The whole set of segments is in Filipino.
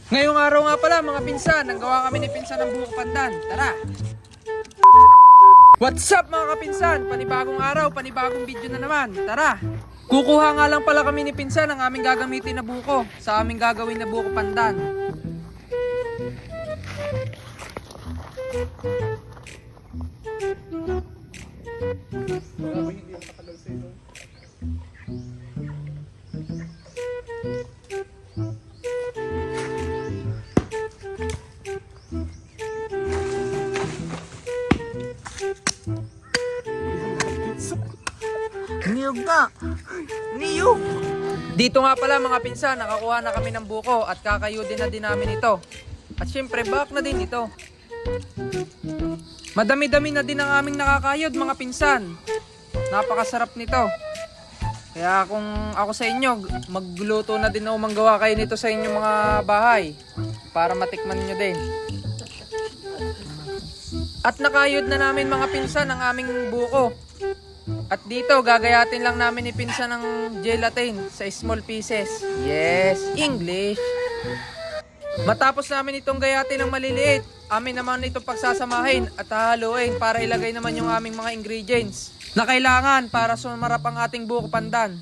Ngayong araw nga pala mga pinsan, nanggawa kami ni pinsan ng buhok pandan. Tara! What's up mga kapinsan? Panibagong araw, panibagong video na naman. Tara! Kukuha nga lang pala kami ni pinsan ng aming gagamitin na buko sa aming gagawin na buko pandan. Niyog na! Niyog! Dito nga pala mga pinsan, nakakuha na kami ng buko at kakayudin na din namin ito. At syempre, bak na din ito. Madami-dami na din ang aming nakakayod mga pinsan. Napakasarap nito. Kaya kung ako sa inyo, magluto na din ako manggawa kayo nito sa inyong mga bahay para matikman nyo din. At nakayod na namin mga pinsan ang aming buko. At dito, gagayatin lang namin ipinsa ng gelatin sa small pieces. Yes, English. Matapos namin itong gayatin ng maliliit, amin naman itong pagsasamahin at hahaluin para ilagay naman yung aming mga ingredients na kailangan para sumarap ang ating buko pandan.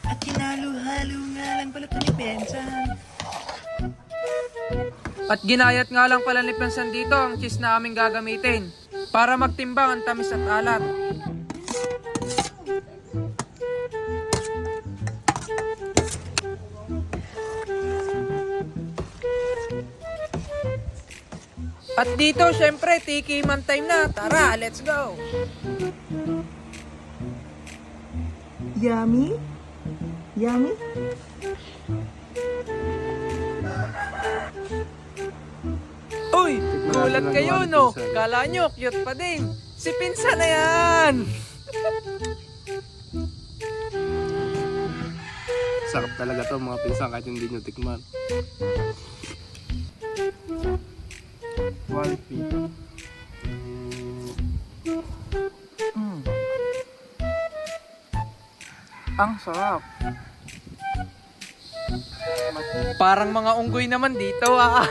At hinalo-halo nga lang pala ito ni Bensan. At ginayat nga lang pala ni Pinsan dito ang cheese na aming gagamitin para magtimbang ang tamis at alat. At dito, syempre, tiki man time na. Tara, let's go! Yummy? Yummy? Uy, gulat kayo, no? Kala nyo, cute pa din. Si Pinsan na yan! Sarap talaga to mga pinsan kahit hindi nyo tikman. Quality. Ang sarap. Parang mga unggoy naman dito, ah.